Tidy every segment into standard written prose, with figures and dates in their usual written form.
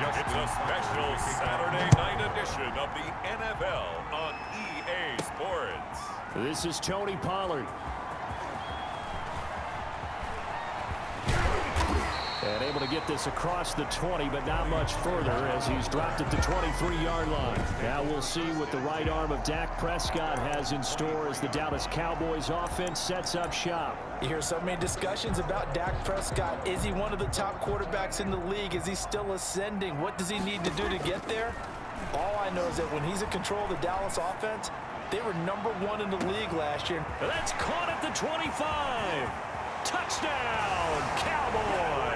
It's a special Saturday night edition of the NFL on EA Sports. This is Tony Pollard. And able to get this across the 20, but not much further as he's dropped at the 23-yard line. Now we'll see what the right arm of Dak Prescott has in store as the Dallas Cowboys offense sets up shop. You hear so many discussions about Dak Prescott. Is he one of the top quarterbacks in the league? Is he still ascending? What does he need to do to get there? All I know is that when he's in control of the Dallas offense, they were #1 in the league last year. That's caught at the 25. Touchdown, Cowboys.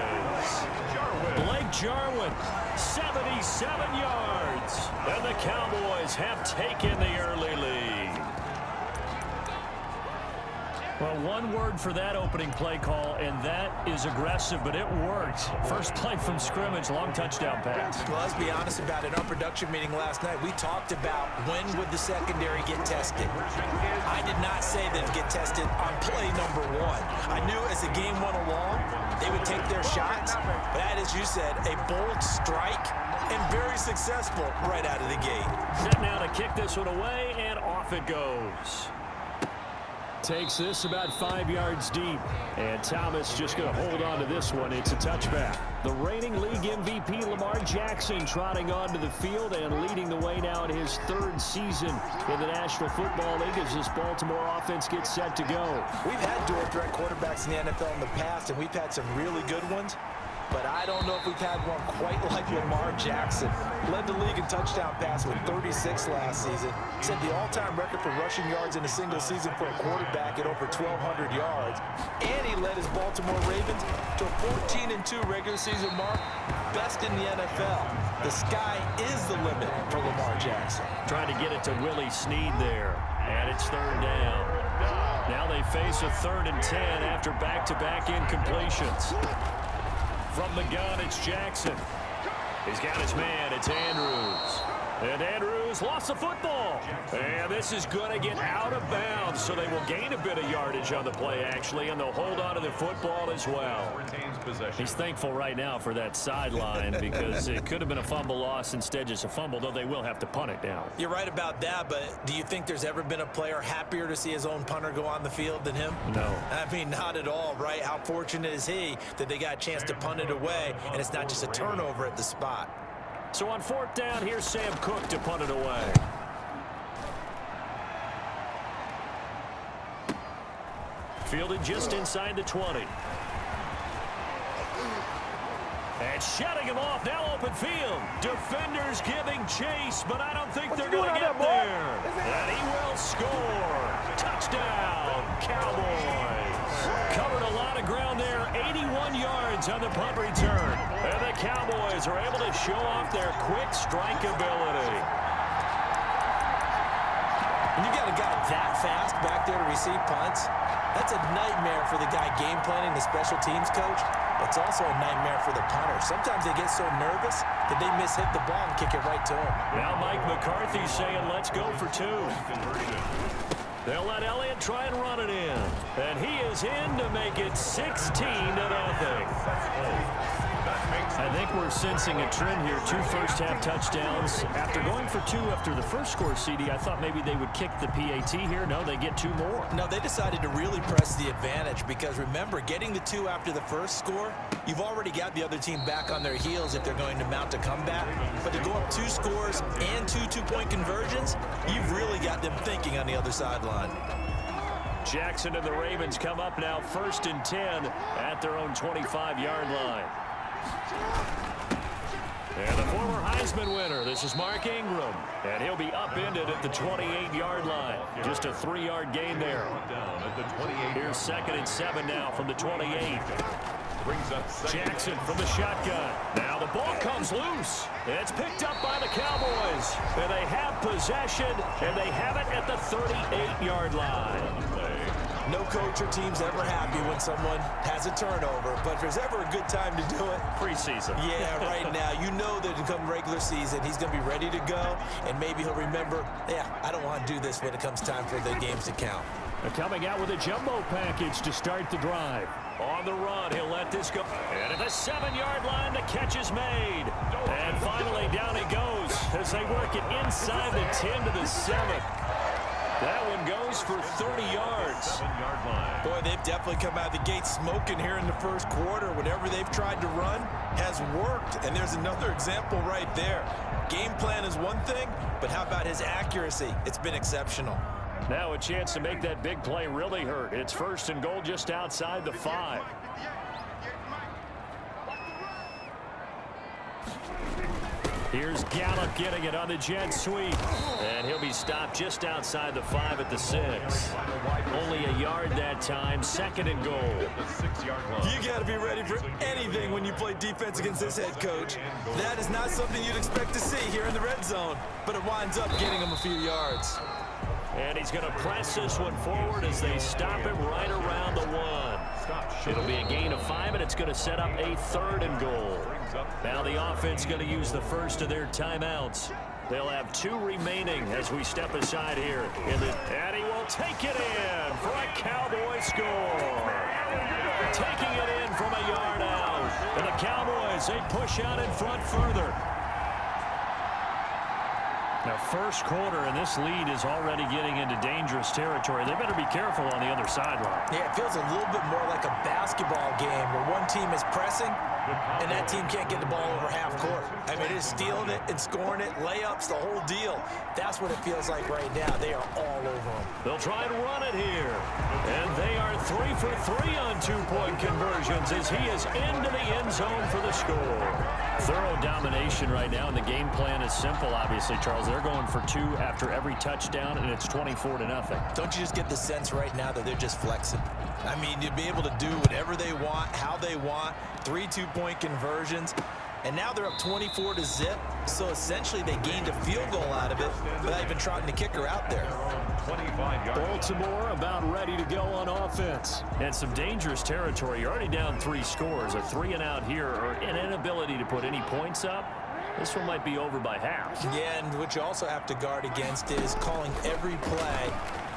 Blake Jarwin, 77 yards. And the Cowboys have taken the early lead. Well, one word for that opening play call, and that is aggressive, but it worked. First play from scrimmage, long touchdown pass. Well, let's be honest about it. In our production meeting last night, we talked about when would the secondary get tested. I did not say they'd get tested on play #1. I knew as the game went along, they would take their shots. But that, as you said, a bold strike and very successful right out of the gate. Set now to kick this one away, and off it goes. Takes this about 5 yards deep. And Thomas just going to hold on to this one. It's a touchback. The reigning league MVP Lamar Jackson trotting onto the field and leading the way now in his 3rd season in the National Football League as this Baltimore offense gets set to go. We've had dual threat quarterbacks in the NFL in the past, and we've had some really good ones. But I don't know if we've had one quite like Lamar Jackson. Led the league in touchdown pass with 36 last season. Set the all-time record for rushing yards in a single season for a quarterback at over 1,200 yards. And he led his Baltimore Ravens to a 14-2 regular season mark. Best in the NFL. The sky is the limit for Lamar Jackson. Trying to get it to Willie Snead there. And it's 3rd down. Now they face a 3rd and 10 after back-to-back incompletions. From the gun, it's Jackson. He's got his man. It's Andrews. And Andrews lost the football. And this is going to get out of bounds, so they will gain a bit of yardage on the play, actually, and they'll hold on to the football as well. He's thankful right now for that sideline because it could have been a fumble loss, instead just a fumble, though they will have to punt it down. You're right about that, but do you think there's ever been a player happier to see his own punter go on the field than him? No. I mean, not at all, right? How fortunate is he that they got a chance to punt it away, and it's not just a turnover at the spot. So on 4th down, here's Sam Cook to punt it away. Fielded just inside the 20. And shutting him off, now open field. Defenders giving chase, but I don't think they're going to get there. And he will score. Touchdown, Cowboys. Covered a lot of ground there, 81 yards on the punt return. And the Cowboys are able to show off their quick strike ability. When you got a guy that fast back there to receive punts, that's a nightmare for the guy game planning, the special teams coach. It's also a nightmare for the punter. Sometimes they get so nervous that they hit the ball and kick it right to him. Now Mike McCarthy saying, let's go for 2. They'll let Elliott try and run it in. And he is in to make it 16-0. I think we're sensing a trend here. 2 first-half touchdowns. After going for 2 after the first score, CD, I thought maybe they would kick the PAT here. No, they get 2 more. No, they decided to really press the advantage because, remember, getting the 2 after the first score, you've already got the other team back on their heels if they're going to mount a comeback. But to go up 2 scores and 2 two-point conversions, you've really got them thinking on the other sideline. Jackson and the Ravens come up now 1st and 10 at their own 25-yard line. And the former Heisman winner, this is Mark Ingram. And he'll be upended at the 28-yard line. Just a 3-yard gain there. Here's 2nd and 7 now from the 28. Jackson from the shotgun. Now the ball comes loose. It's picked up by the Cowboys. And they have possession, and they have it at the 38-yard line. No coach or team's ever happy when someone has a turnover, but if there's ever a good time to do it, preseason. Yeah, right now. You know that come regular season, he's going to be ready to go, and maybe he'll remember, yeah, I don't want to do this when it comes time for the games to count. Coming out with a jumbo package to start the drive. On the run, he'll let this go. And at the 7-yard line, the catch is made. And they work it inside the 10 to the 7. That one goes for 30 yards. 7-yard line. Boy, they've definitely come out of the gate smoking here in the first quarter. Whatever they've tried to run has worked, and there's another example right there. Game plan is one thing, but how about his accuracy? It's been exceptional. Now a chance to make that big play really hurt. It's 1st and goal just outside the 5. Here's Gallup getting it on the jet sweep. And he'll be stopped just outside the 5 at the 6. Only a yard that time. 2nd and goal. The 6-yard line. You got to be ready for anything when you play defense against this head coach. That is not something you'd expect to see here in the red zone, but it winds up getting him a few yards. And he's going to press this one forward as they stop him right around the 1. It'll be a gain of 5, and it's going to set up a 3rd and goal. Now the offense going to use the first of their timeouts. They'll have 2 remaining as we step aside here. And he will take it in for a Cowboy score. Taking it in from a yard out. And the Cowboys, they push out in front further. Now, first quarter, and this lead is already getting into dangerous territory. They better be careful on the other sideline. Yeah, it feels a little bit more like a basketball game where one team is pressing and that team can't get the ball over half court. I mean, it's stealing it and scoring it, layups, the whole deal. That's what it feels like right now. They are all over them. They'll try and run it here. And they are 3 for 3 on 2-point conversions as he is into the end zone for the score. Thorough domination right now, and the game plan is simple, obviously, Charles. They're going for 2 after every touchdown, and it's 24-0. Don't you just get the sense right now that they're just flexing? I mean, you'd be able to do whatever they want, how they want, 3 2-point conversions. And now they're up 24-0, so essentially they gained a field goal out of it without even trotting the kicker out there. Baltimore about ready to go on offense. And some dangerous territory. You're already down 3 scores. A 3-and-out here, or an inability to put any points up. This one might be over by half. Yeah, and what you also have to guard against is calling every play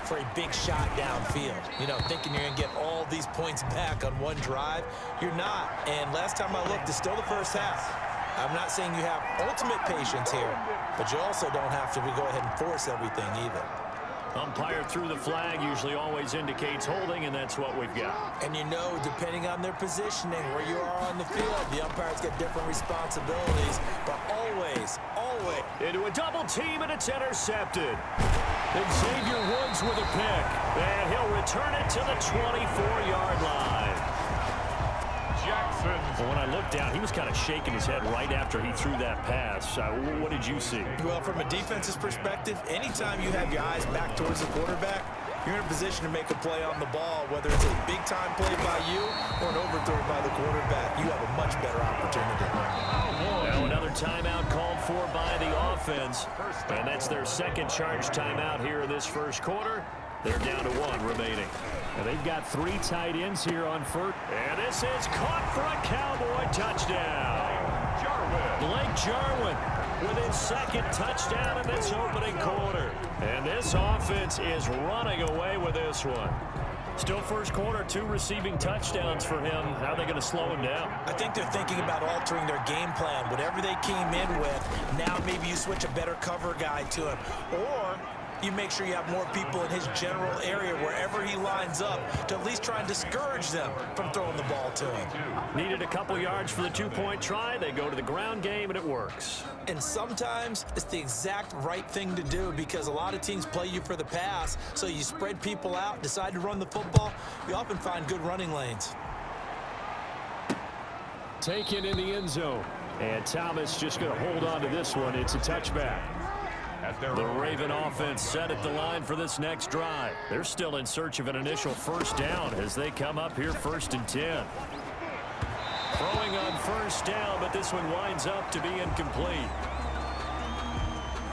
for a big shot downfield. You know, thinking you're going to get all these points back on one drive. You're not. And last time I looked, it's still the first half. I'm not saying you have ultimate patience here, but you also don't have to go ahead and force everything either. Umpire through the flag usually always indicates holding, and that's what we've got. And you know, depending on their positioning, where you are on the field, the umpires get different responsibilities, but always into a double team, and it's intercepted. And Xavier Woods with a pick, and he'll return it to the 24-yard line. Well, when I looked down, he was kind of shaking his head right after he threw that pass. What did you see? Well, from a defense's perspective, anytime you have your eyes back towards the quarterback, you're in a position to make a play on the ball, whether it's a big-time play by you or an overthrow by the quarterback. You have a much better opportunity. Now another timeout called for by the offense, and that's their second charge timeout here in this first quarter. They're down to 1 remaining. And they've got 3 tight ends here on first. And this is caught for a Cowboy touchdown. Blake Jarwin with his 2nd touchdown in this opening quarter. And this offense is running away with this one. Still first quarter, 2 receiving touchdowns for him. How are they going to slow him down? I think they're thinking about altering their game plan. Whatever they came in with, now maybe you switch a better cover guy to him. Or you make sure you have more people in his general area wherever he lines up to at least try and discourage them from throwing the ball to him. Needed a couple yards for the 2-point try. They go to the ground game, and it works. And sometimes it's the exact right thing to do because a lot of teams play you for the pass, so you spread people out, decide to run the football. You often find good running lanes. Taken in the end zone. And Thomas just going to hold on to this one. It's a touchback. The Raven offense set at the line for this next drive. They're still in search of an initial first down as they come up here 1st and 10. Throwing on first down, but this one winds up to be incomplete.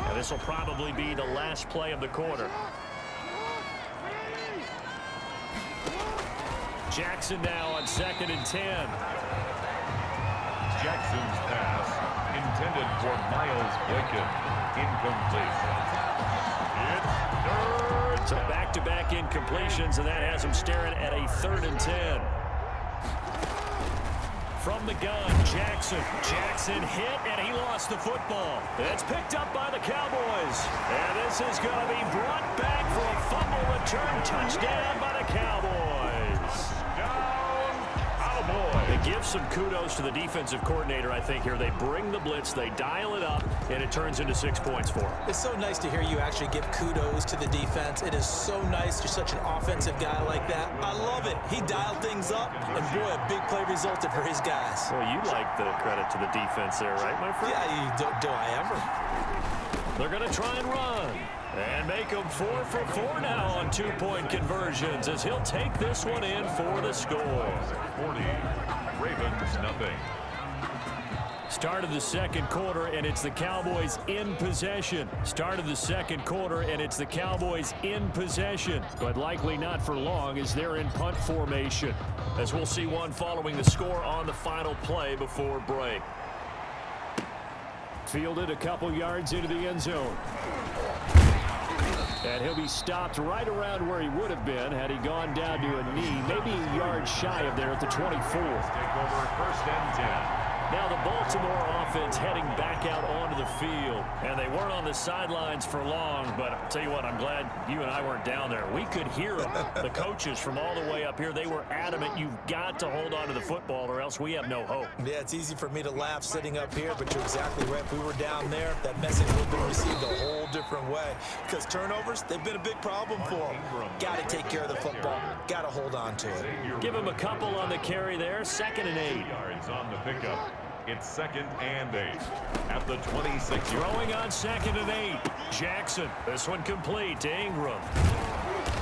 And this will probably be the last play of the quarter. Jackson now on 2nd and 10. Jackson's pass intended for Miles Boykin. Incomplete. So back-to-back incompletions, and that has him staring at a 3rd and 10. from the gun. Jackson hit, and he lost the football. It's picked up by the Cowboys. And this is going to be brought back for a fumble return touchdown by the Cowboys. They give some kudos to the defensive coordinator, I think, here. They bring the blitz, they dial it up, and it turns into 6 points for them. It's so nice to hear you actually give kudos to the defense. It is so nice. You're such an offensive guy like that. I love it. He dialed things up, and boy, a big play resulted for his guys. Well, you like the credit to the defense there, right, my friend? Yeah, do I ever? They're going to try and run. And make them 4 for 4 now on 2-point conversions as he'll take this one in for the score. 40, Ravens nothing. Start of the second quarter, and it's the Cowboys in possession. Start of the second quarter, and it's the Cowboys in possession. But likely not for long as they're in punt formation. As we'll see one following the score on the final play before break. Fielded a couple yards into the end zone. And he'll be stopped right around where he would have been had he gone down to a knee, maybe a yard shy of there at the 24. Take over 1st and 10. Now the Baltimore offense heading back out onto the field. And they weren't on the sidelines for long, but I'll tell you what, I'm glad you and I weren't down there. We could hear them. The coaches from all the way up here, they were adamant, you've got to hold on to the football or else we have no hope. Yeah, it's easy for me to laugh sitting up here, but you're exactly right. If we were down there, that message would have been received a whole different way. Because turnovers, they've been a big problem for them. Got to take care of the football. Got to hold on to it. Give him a couple on the carry there. 2nd and 8. Yards on the pickup. It's 2nd and 8 at the 26. Throwing on 2nd and 8. Jackson. This one complete to Ingram.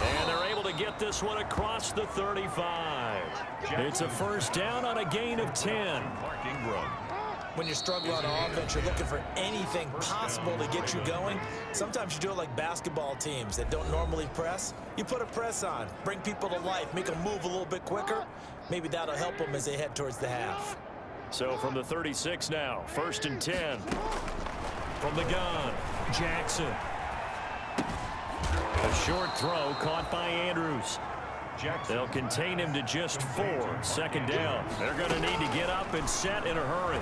And they're able to get this one across the 35. It's a 1st down on a gain of 10. Mark Ingram. When you're struggling on offense, you're looking for anything possible to get you going. Sometimes you do it like basketball teams that don't normally press. You put a press on, bring people to life, make them move a little bit quicker. Maybe that'll help them as they head towards the half. So from the 36 now, 1st and 10. From the gun, Jackson. A short throw caught by Andrews. They'll contain him to just 4. 2nd down. They're going to need to get up and set in a hurry.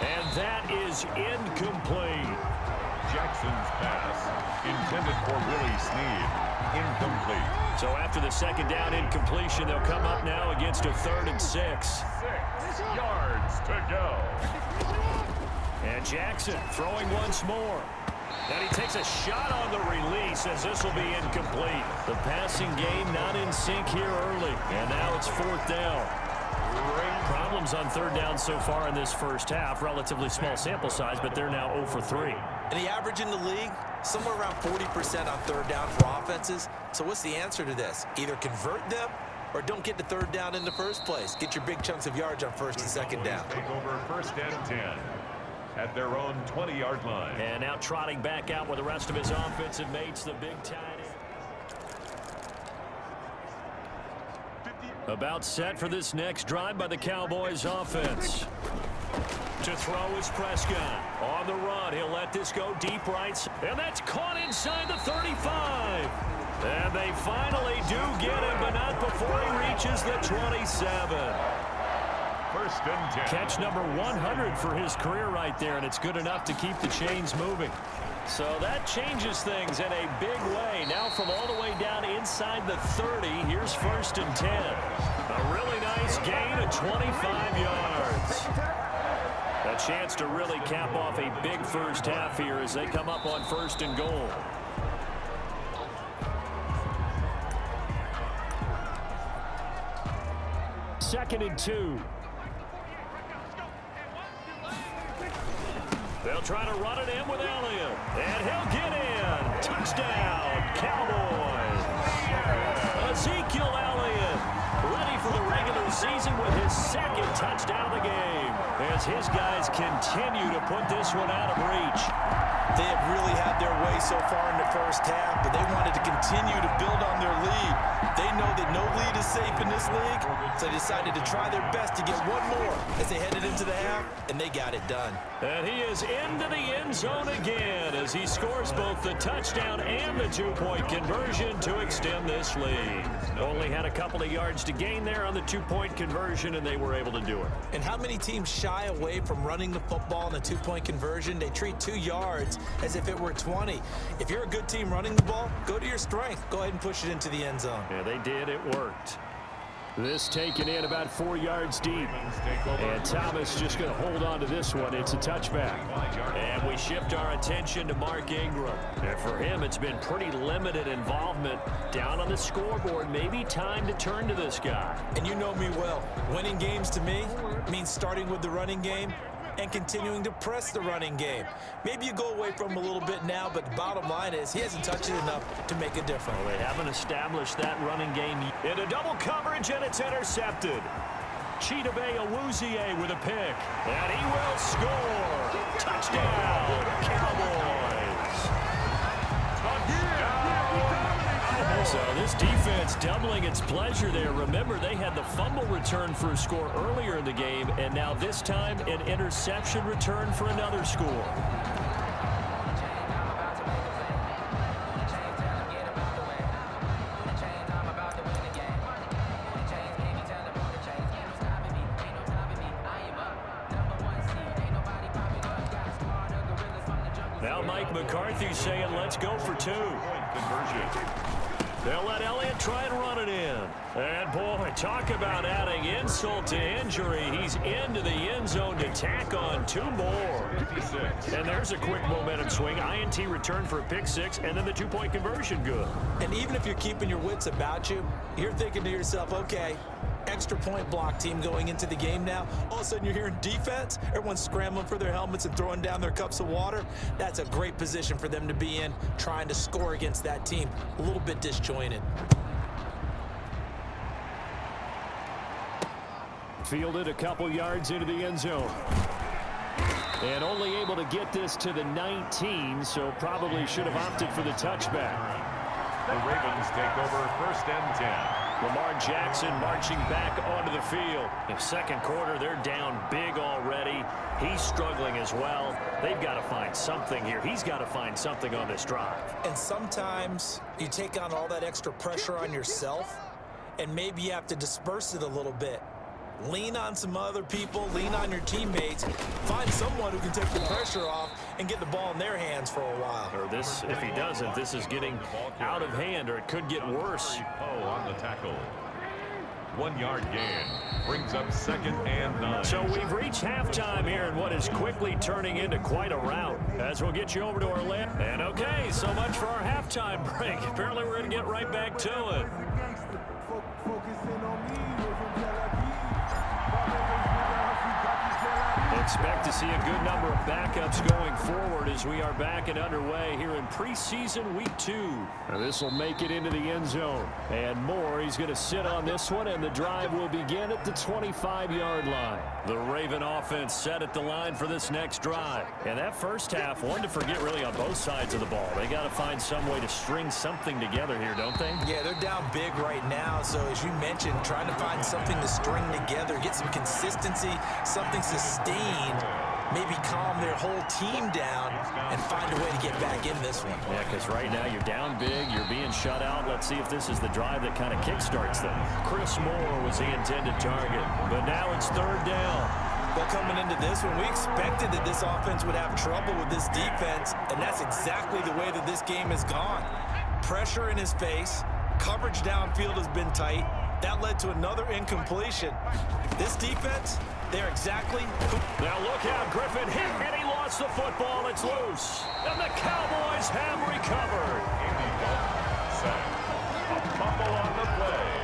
And that is incomplete. Jackson's pass intended for Willie Snead. Incomplete. So after the 2nd down incompletion, they'll come up now against a 3rd and 6. 6 yards to go. And Jackson throwing once more. And he takes a shot on the release as this will be incomplete. The passing game not in sync here early. And now it's 4th down. Great problems on 3rd down so far in this first half. Relatively small sample size, but they're now 0 for 3. And the average in the league, somewhere around 40% on 3rd down for offenses. So what's the answer to this? Either convert them or don't get to 3rd down in the first place. Get your big chunks of yards on 1st and 2nd down. Take over 1st and 10 at their own 20-yard line. And now trotting back out with the rest of his offensive mates, the big tight end. About set for this next drive by the Cowboys offense. To throw is Prescott. On the run, he'll let this go deep right. And that's caught inside the 35. And they finally do get him, but not before he reaches the 27. 1st and 10. Catch number 100 for his career right there, and it's good enough to keep the chains moving. So that changes things in a big way. Now from all the way down inside the 30, here's 1st and 10. A really nice gain of 25 yards. A chance to really cap off a big first half here as they come up on 1st and goal. Second and 2. They'll try to run it in with Elliott. And he'll get in. Touchdown, Cowboys. Ezekiel Elliott ready for the regular season with his 2nd touchdown of the game as his guys continue to put this one out of reach. They have really had their way so far in the first half, but they wanted to continue to build on their lead. They know that no lead is safe in this league, so they decided to try their best to get one more as they headed into into the half, and they got it done. And he is into the end zone again as he scores both the touchdown and the two-point conversion to extend this lead. Only had a couple of yards to gain there on the two-point conversion, and they were able to do it. And how many teams shy away from running the football in a two-point conversion? They treat 2 yards as if it were 20. If you're a good team running the ball, go to your strength. Go ahead and push it into the end zone. Yeah, they did. It worked. This taken in about 4 yards deep. And Thomas just going to hold on to this one. It's a touchback. And we shift our attention to Mark Ingram. And for him, it's been pretty limited involvement down on the scoreboard. Maybe time to turn to this guy. And you know me well. Winning games to me means starting with the running game and continuing to press the running game. Maybe you go away from him a little bit now, but the bottom line is he hasn't touched it enough to make a difference. Well, they haven't established that running game. Into double coverage, and it's intercepted. Chidobe Awuzie with a pick, and he will score. Touchdown, Cowboys. So this defense doubling its pleasure there. Remember, they had the fumble return for a score earlier in the game, and now this time an interception return for another score. Now Mike McCarthy saying, let's go for 2. Conversion. They'll let Elliott try and run it in. And, boy, talk about adding insult to injury. He's into the end zone to tack on 2 more. And there's a quick momentum swing. INT return for a pick 6, and then the two-point conversion good. And even if you're keeping your wits about you, you're thinking to yourself, okay, extra point block team going into the game now. All of a sudden you're hearing defense. Everyone's scrambling for their helmets and throwing down their cups of water. That's a great position for them to be in, trying to score against that team. A little bit disjointed. Fielded a couple yards into the end zone. And only able to get this to the 19, so probably should have opted for the touchback. The Ravens take over 1st and 10. Lamar Jackson marching back onto the field. In second quarter, they're down big already. He's struggling as well. They've got to find something here. He's got to find something on this drive. And sometimes you take on all that extra pressure on yourself, and maybe you have to disperse it a little bit. Lean on some other people, lean on your teammates, find someone who can take the pressure off and get the ball in their hands for a while. Or this, if he doesn't, this is getting out of hand, or it could get worse. Oh, on the tackle. 1 yard gain brings up 2nd and 9. So we've reached halftime here in what is quickly turning into quite a rout. As we'll get you over to our left. And okay, so much for our halftime break. Apparently we're going to get right back to it. Expect to see a good number of backups going forward as we are back and underway here in preseason week 2. Now this will make it into the end zone. And more, he's going to sit on this one, and the drive will begin at the 25-yard line. The Raven offense set at the line for this next drive. And that first half, one to forget really on both sides of the ball. They got to find some way to string something together here, don't they? Yeah, they're down big right now. So as you mentioned, trying to find something to string together, get some consistency, something sustained. Maybe calm their whole team down and find a way to get back in this one. Yeah, because right now you're down big, you're being shut out. Let's see if this is the drive that kind of kickstarts them. Chris Moore was the intended target, but now it's 3rd down. Well, coming into this one, we expected that this offense would have trouble with this defense, and that's exactly the way that this game has gone. Pressure in his face, coverage downfield has been tight. That led to another incompletion. This defense, they're exactly who. Now look out, Griffin hit, and he lost the football. It's loose. And the Cowboys have recovered. A fumble on the play.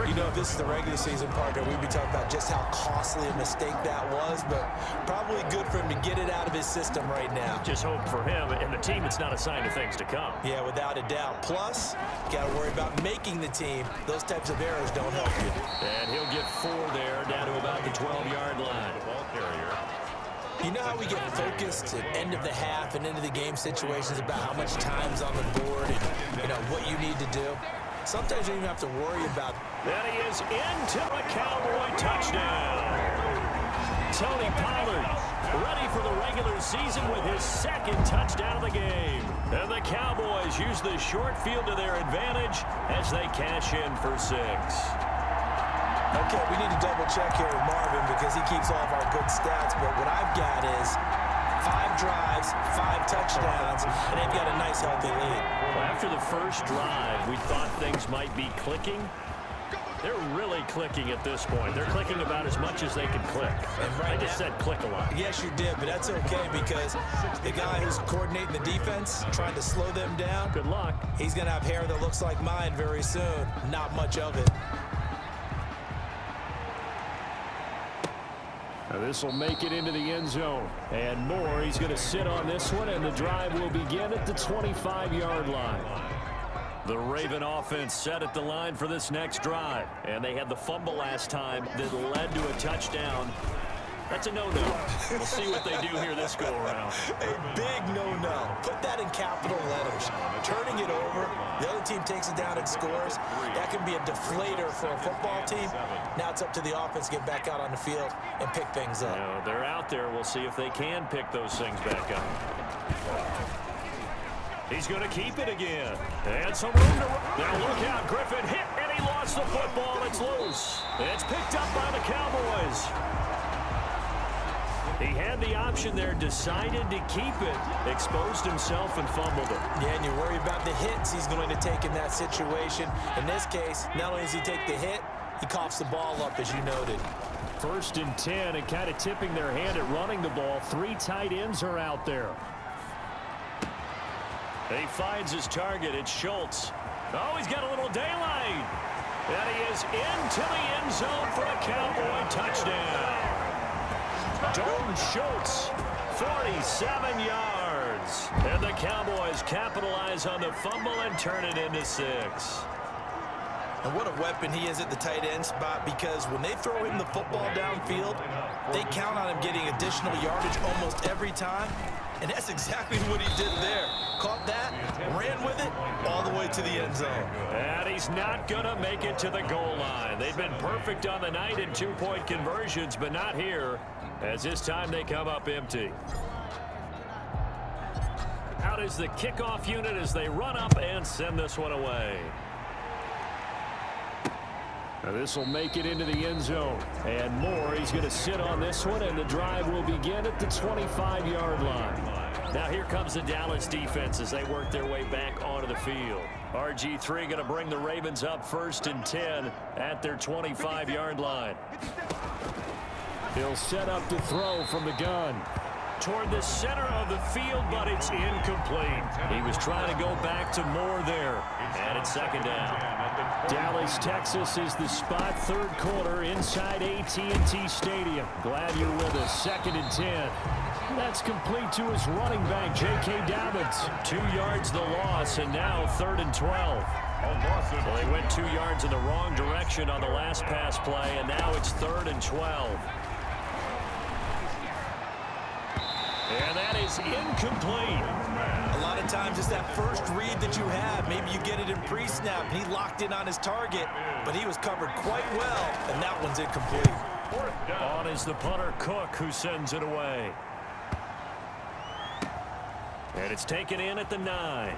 You know, if this is the regular season partner, we'd be talking about just how costly a mistake that was, but probably good for him to get it out of his system right now. Just hope for him and the team it's not a sign of things to come. Yeah, without a doubt. Plus, got to worry about making the team. Those types of errors don't help you. And he'll get 4 there, down to about the 12-yard line. Ball carrier. You know how we get focused at end of the half and into the game situations about how much time's on the board and, you know, what you need to do? Sometimes you don't even have to worry about. That he is into a Cowboy touchdown. Tony Pollard, ready for the regular season with his second touchdown of the game. And the Cowboys use the short field to their advantage as they cash in for 6. Okay, we need to double check here with Marvin because he keeps all of our good stats, but what I've got is 5 drives, 5 touchdowns, and they've got a nice healthy lead. Well, after the first drive, we thought things might be clicking. They're really clicking at this point. They're clicking about as much as they can click. And right I just said click a lot. Yes, you did, but that's okay because the guy who's coordinating the defense, trying to slow them down, Good luck. he's going to have hair that looks like mine very soon. Not much of it. Now this will make it into the end zone. And more, he's going to sit on this one, and the drive will begin at the 25-yard line. The Raven offense set at the line for this next drive. And they had the fumble last time that led to a touchdown. That's a no-no. We'll see what they do here this go-around. A big no-no. Put that in capital letters. Turning it over, the other team takes it down and scores. That can be a deflator for a football team. Now it's up to the offense to get back out on the field and pick things up. Now, they're out there. We'll see if they can pick those things back up. He's going to keep it again. And some room to run. Now look out. Griffin hit, and he lost the football. It's loose. It's picked up by the Cowboys. He had the option there, decided to keep it, exposed himself and fumbled it. Yeah, and you worry about the hits he's going to take in that situation. In this case, not only does he take the hit, he coughs the ball up, as you noted. 1st and 10, and kind of tipping their hand at running the ball. 3 tight ends are out there. He finds his target. It's Schultz. Oh, he's got a little daylight. And he is into the end zone for a Cowboy touchdown. Dalton Schultz, 47 yards. And the Cowboys capitalize on the fumble and turn it into 6. And what a weapon he is at the tight end spot, because when they throw him the football downfield, they count on him getting additional yardage almost every time. And that's exactly what he did there. Caught that, ran with it, all the way to the end zone. And he's not going to make it to the goal line. They've been perfect on the night in 2-point conversions, but not here, as this time they come up empty. Out is the kickoff unit as they run up and send this one away. Now this will make it into the end zone. And more, he's going to sit on this one, and the drive will begin at the 25-yard line. Now here comes the Dallas defense as they work their way back onto the field. RG3 going to bring the Ravens up 1st and 10 at their 25-yard line. He'll set up to throw from the gun. Toward the center of the field, but it's incomplete. He was trying to go back to Moore there. And it's 2nd down. Dallas, Texas is the spot, 3rd quarter inside AT&T Stadium. Glad you're with us. 2nd and 10. That's complete to his running back, J.K. Dobbins. 2 yards the loss, and now 3rd and 12. Well, they went 2 yards in the wrong direction on the last pass play, and now it's 3rd and 12. And that is incomplete. A lot of times it's that first read that you have. Maybe you get it in pre-snap, and he locked in on his target, but he was covered quite well, and that one's incomplete. On is the punter, Cook, who sends it away. And it's taken in at the 9.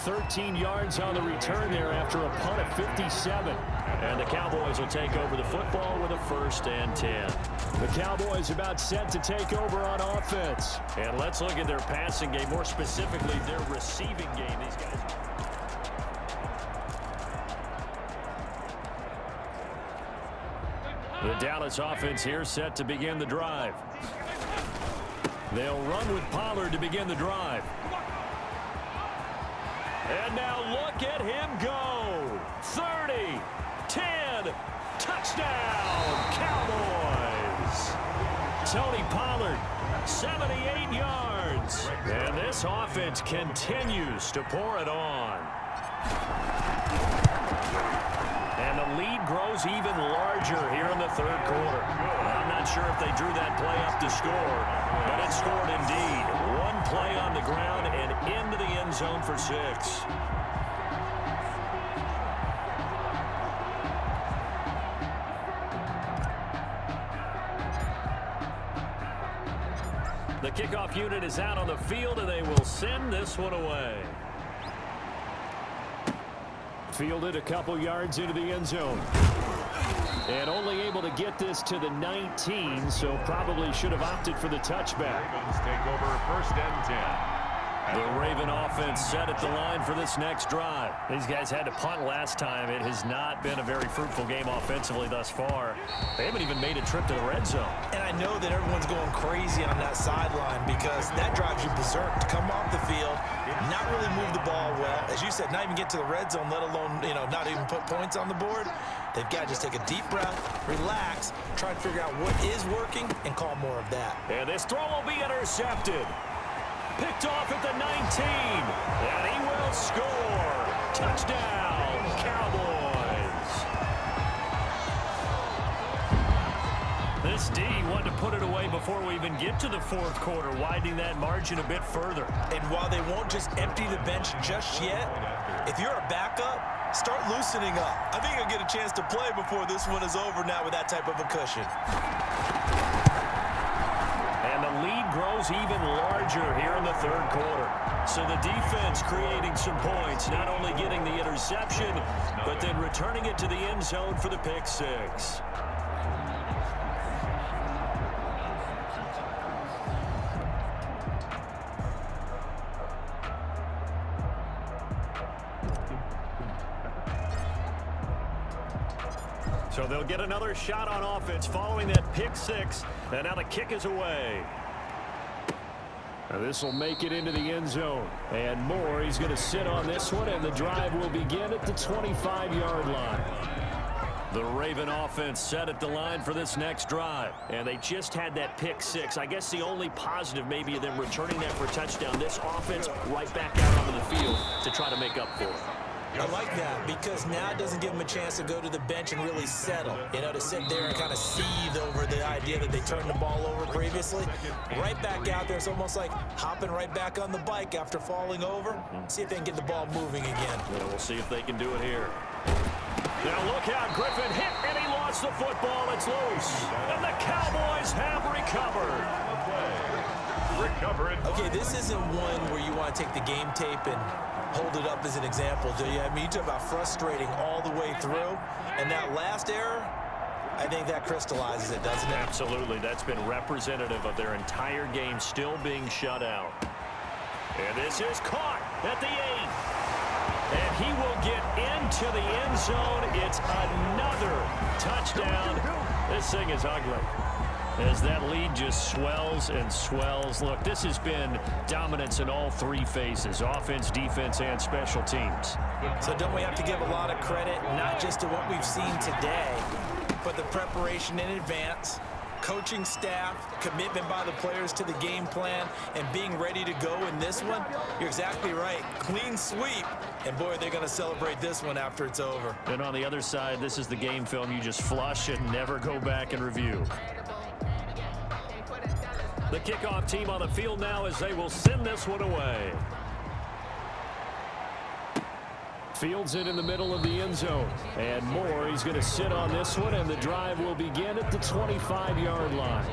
13 yards on the return there after a punt of 57. And the Cowboys will take over the football with a 1st and 10. The Cowboys about set to take over on offense. And let's look at their passing game, more specifically their receiving game. These guys. The Dallas offense here set to begin the drive. They'll run with Pollard to begin the drive. And now look at him go. 30, 10, touchdown, Cowboys. Tony Pollard, 78 yards. And this offense continues to pour it on. And the lead grows even larger here in the 3rd quarter. I'm not sure if they drew that play up to score, but it scored indeed. 1 play on the ground and into the end zone for 6. The kickoff unit is out on the field, and they will send this one away. Fielded a couple yards into the end zone. And only able to get this to the 19, so probably should have opted for the touchback. Ravens take over 1st and 10. The Raven offense set at the line for this next drive. These guys had to punt last time. It has not been a very fruitful game offensively thus far. They haven't even made a trip to the red zone. And I know that everyone's going crazy on that sideline because that drives you berserk to come off the field, not really move the ball well. As you said, not even get to the red zone, let alone, not even put points on the board. They've got to just take a deep breath, relax, try to figure out what is working, and call more of that. And this throw will be intercepted. Picked off at the 19, and he will score. Touchdown, Cowboys. This D wanted to put it away before we even get to the 4th quarter, widening that margin a bit further. And while they won't just empty the bench just yet, if you're a backup, start loosening up. I think you'll get a chance to play before this one is over now with that type of a cushion. And the lead grows even larger here in the 3rd quarter. So the defense creating some points, not only getting the interception, but then returning it to the end zone for the pick 6. So they'll get another shot on offense following that pick 6. And now the kick is away. This will make it into the end zone. And Moore, he's going to sit on this one, and the drive will begin at the 25-yard line. The Raven offense set at the line for this next drive. And they just had that pick 6. I guess the only positive maybe of them returning that for a touchdown. This offense right back out onto the field to try to make up for it. I like that because now it doesn't give them a chance to go to the bench and really settle. To sit there and kind of seethe over the idea that they turned the ball over previously. Right back out there. It's almost like hopping right back on the bike after falling over. See if they can get the ball moving again. Yeah, we'll see if they can do it here. Now look out. Griffin hit, and he lost the football. It's loose. And the Cowboys have recovered. Okay, this isn't one where you want to take the game tape and hold it up as an example, do you? I mean, you talk about frustrating all the way through. And that last error, I think that crystallizes it, doesn't it? Absolutely. That's been representative of their entire game still being shut out. And this is caught at the 8. And he will get into the end zone. It's another touchdown. This thing is ugly. As that lead just swells and swells. Look, this has been dominance in all 3 phases, offense, defense, and special teams. So don't we have to give a lot of credit, not just to what we've seen today, but the preparation in advance, coaching staff, commitment by the players to the game plan, and being ready to go in this one? You're exactly right. Clean sweep. And, boy, they're going to celebrate this one after it's over. And on the other side, this is the game film you just flush and never go back and review. The kickoff team on the field now as they will send this one away. Fields it in the middle of the end zone. And Moore, he's going to sit on this one, and the drive will begin at the 25-yard line.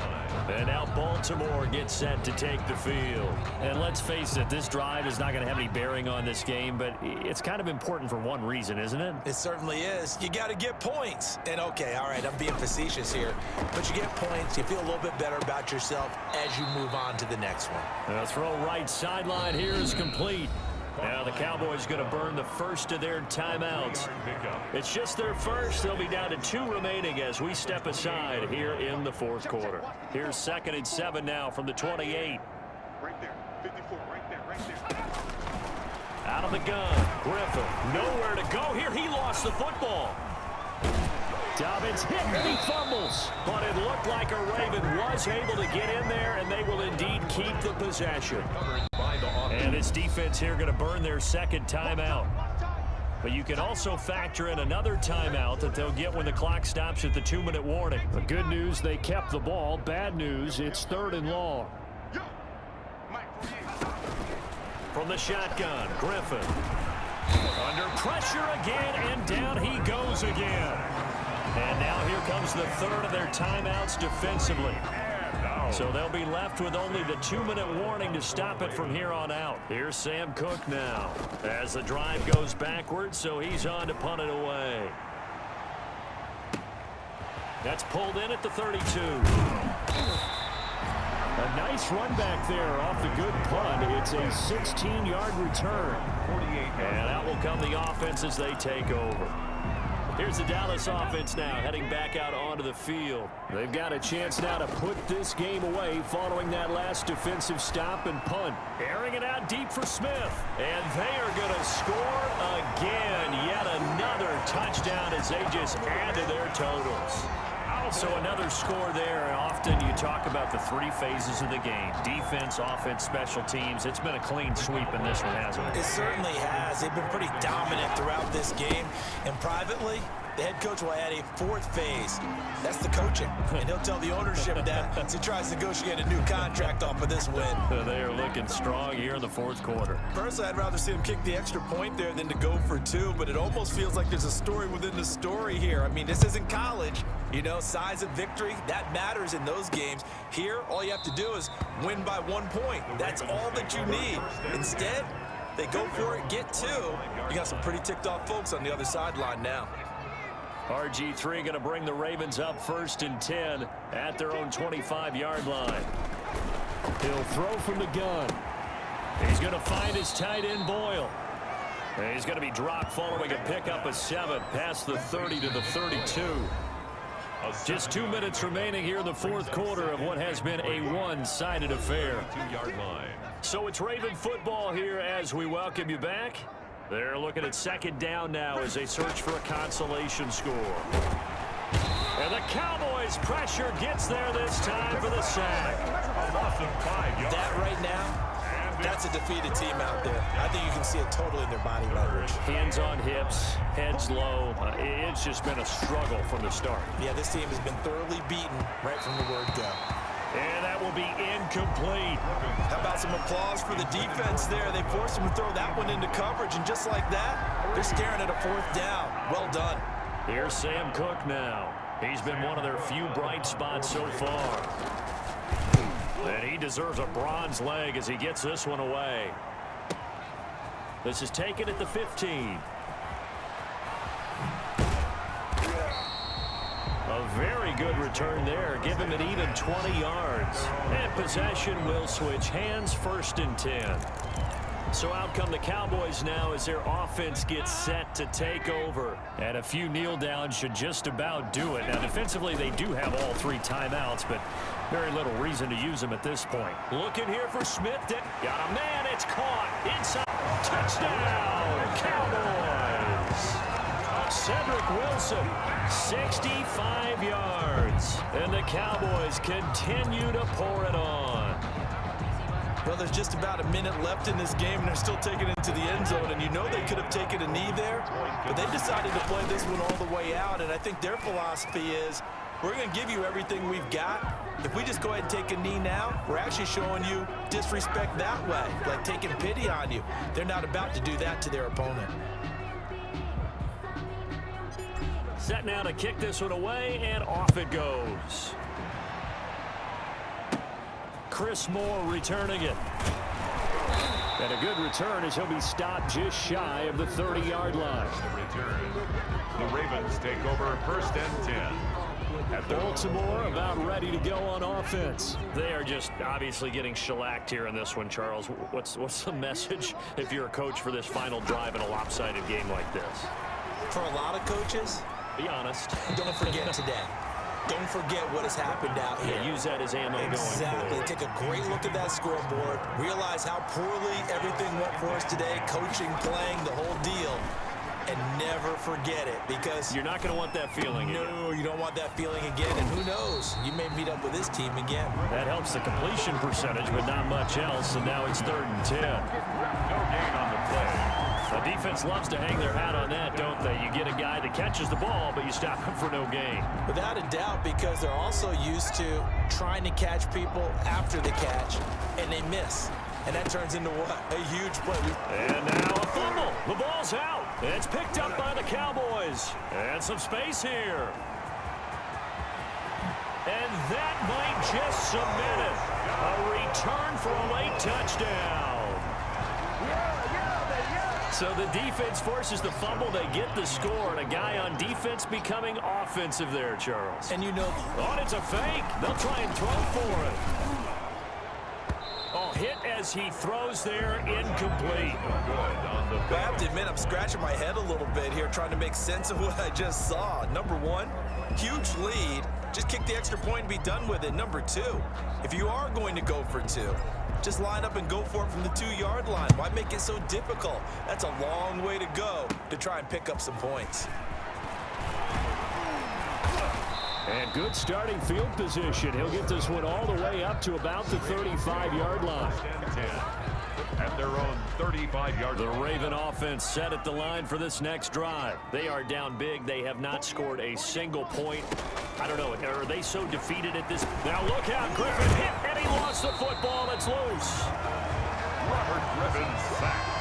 And now Baltimore gets set to take the field. And let's face it, this drive is not going to have any bearing on this game, but it's kind of important for one reason, isn't it? It certainly is. You got to get points. And, okay, all right, I'm being facetious here, but you get points, you feel a little bit better about yourself as you move on to the next one. The throw right sideline here is complete. Now the Cowboys going to burn the first of their timeouts. It's just their first. They'll be down to 2 remaining as we step aside here in the 4th quarter. Here's 2nd and 7 now from the 28. Right there, 54, right there. Out of the gun, Griffin. Nowhere to go here. He lost the football. Dobbins hit and he fumbles. But it looked like a Raven was able to get in there, and they will indeed keep the possession. And this defense here going to burn their 2nd timeout. But you can also factor in another timeout that they'll get when the clock stops at the 2-minute warning. The good news, they kept the ball. Bad news, it's 3rd and long. From the shotgun, Griffin. Under pressure again, and down he goes again. And now here comes the 3rd of their timeouts defensively. So they'll be left with only the 2-minute warning to stop it from here on out. Here's Sam Cook now as the drive goes backwards, so he's on to punt it away. That's pulled in at the 32. A nice run back there off the good punt. It's a 16-yard return. And out will come the offense as they take over. Here's the Dallas offense now heading back out onto the field. They've got a chance now to put this game away following that last defensive stop and punt. Airing it out deep for Smith. And they are going to score again. Yet another touchdown as they just add to their totals. So another score there, and often you talk about the 3 phases of the game. Defense, offense, special teams. It's been a clean sweep in this one, hasn't it? It certainly has. They've been pretty dominant throughout this game. And privately, the head coach will add a 4th phase. That's the coaching. And he'll tell the ownership that as he tries to negotiate a new contract off of this win. They are looking strong here in the 4th quarter. Personally, I'd rather see him kick the extra point there than to go for 2, but it almost feels like there's a story within the story here. I mean, this isn't college. You know, size of victory, that matters in those games. Here, all you have to do is win by 1 point. That's all that you need. Instead, they go for it, get 2. You got some pretty ticked off folks on the other sideline now. RG3 going to bring the Ravens up 1st and 10 at their own 25-yard line. He'll throw from the gun. He's going to find his tight end, Boyle. And he's going to be dropped following a pickup of 7 past the 30 to the 32. Just 2 minutes remaining here in the 4th quarter of what has been a one-sided affair. 2-yard line. So it's Raven football here as we welcome you back. They're looking at 2nd down now as they search for a consolation score. And the Cowboys' pressure gets there this time for the sack. A loss of 5 yards. That right now, that's a defeated team out there. I think you can see it totally in their body language. Hands on hips, heads low. It's just been a struggle from the start. Yeah, this team has been thoroughly beaten right from the word go. And that will be incomplete. How about some applause for the defense there? They forced him to throw that one into coverage, and just like that, they're staring at a 4th down. Well done. Here's Sam Cook now. He's been one of their few bright spots so far. And he deserves a bronze leg as he gets this one away. This is taken at the 15. A very good return there. Give him an even 20 yards. And possession will switch hands, 1st and 10. So out come the Cowboys now as their offense gets set to take over. And a few kneel downs should just about do it. Now defensively they do have all 3 timeouts, but very little reason to use them at this point. Looking here for Smith. Got a man. It's caught. Inside. Touchdown, Cowboys. Cedric Wilson, 65 yards. And the Cowboys continue to pour it on. Well, there's just about a minute left in this game, and they're still taking it into the end zone. And you know they could have taken a knee there, but they decided to play this one all the way out. And I think their philosophy is, we're going to give you everything we've got. If we just go ahead and take a knee now, we're actually showing you disrespect that way, like taking pity on you. They're not about to do that to their opponent. Set now to kick this one away, and off it goes. Chris Moore returning it. And a good return as he'll be stopped just shy of the 30-yard line. The Ravens take over 1st and 10. Baltimore about ready to go on offense. They are just obviously getting shellacked here in this one, Charles. What's the message if you're a coach for this final drive in a lopsided game like this? For a lot of coaches, be honest. Don't forget today. Don't forget what has happened out here. Yeah, use that as ammo going Exactly. forward. Take a great look at that scoreboard. Realize how poorly everything went for us today. Coaching, playing, the whole deal. And never forget it, because you're not going to want that feeling again. No, you don't want that feeling again. And who knows? You may meet up with this team again. That helps the completion percentage, but not much else. And now it's 3rd and 10. No gain on the play. The defense loves to hang their hat on that, don't they? You get a guy that catches the ball, but you stop him for no gain. Without a doubt, because they're also used to trying to catch people after the catch, and they miss. And that turns into what? A huge play. And now a fumble. The ball's out. It's picked up by the Cowboys. And some space here. And that might just cemented. A return for a late touchdown. So the defense forces the fumble. They get the score, and a guy on defense becoming offensive there, Charles. And you know, oh, it's a fake. They'll try and throw for it. Oh, hit as he throws there, incomplete. I have to admit, I'm scratching my head a little bit here trying to make sense of what I just saw. Number one, huge lead. Just kick the extra point and be done with it. Number two, if you are going to go for two, just line up and go for it from the 2-yard line. Why make it so difficult? That's a long way to go to try and pick up some points. And good starting field position. He'll get this one all the way up to about the 35-yard line. At their own 35-yard line. The Raven offense set at the line for this next drive. They are down big. They have not scored a single point. I don't know, are they so defeated at this? Now look out, Griffin hit, and he lost the football. It's loose. Robert Griffin sacked.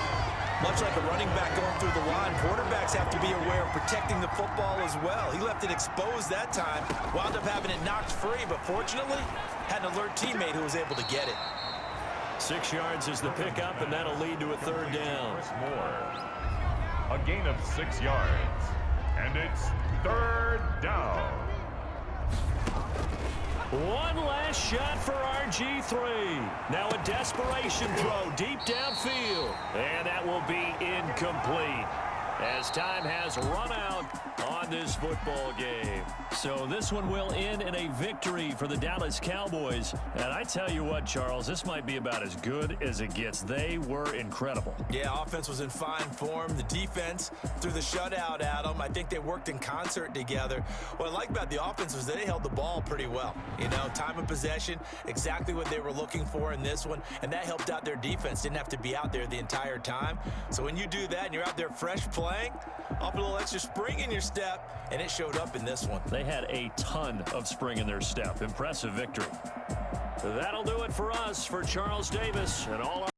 Much like a running back going through the line, quarterbacks have to be aware of protecting the football as well. He left it exposed that time, wound up having it knocked free, but fortunately, had an alert teammate who was able to get it. 6 yards is the pickup, and that'll lead to a third down. A gain of 6 yards, and it's third down. One last shot for RG3. Now a desperation throw deep downfield. And that will be incomplete as time has run out on this football game. So this one will end in a victory for the Dallas Cowboys. And I tell you what, Charles, this might be about as good as it gets. They were incredible. Yeah, offense was in fine form. The defense threw the shutout at them. I think they worked in concert together. What I like about the offense was that they held the ball pretty well. You know, time of possession, exactly what they were looking for in this one, and that helped out their defense. Didn't have to be out there the entire time. So when you do that and you're out there fresh playing, off a little extra spring in your step, and it showed up in this one. They had a ton of spring in their step. Impressive victory. That'll do it for us. For Charles Davis and all our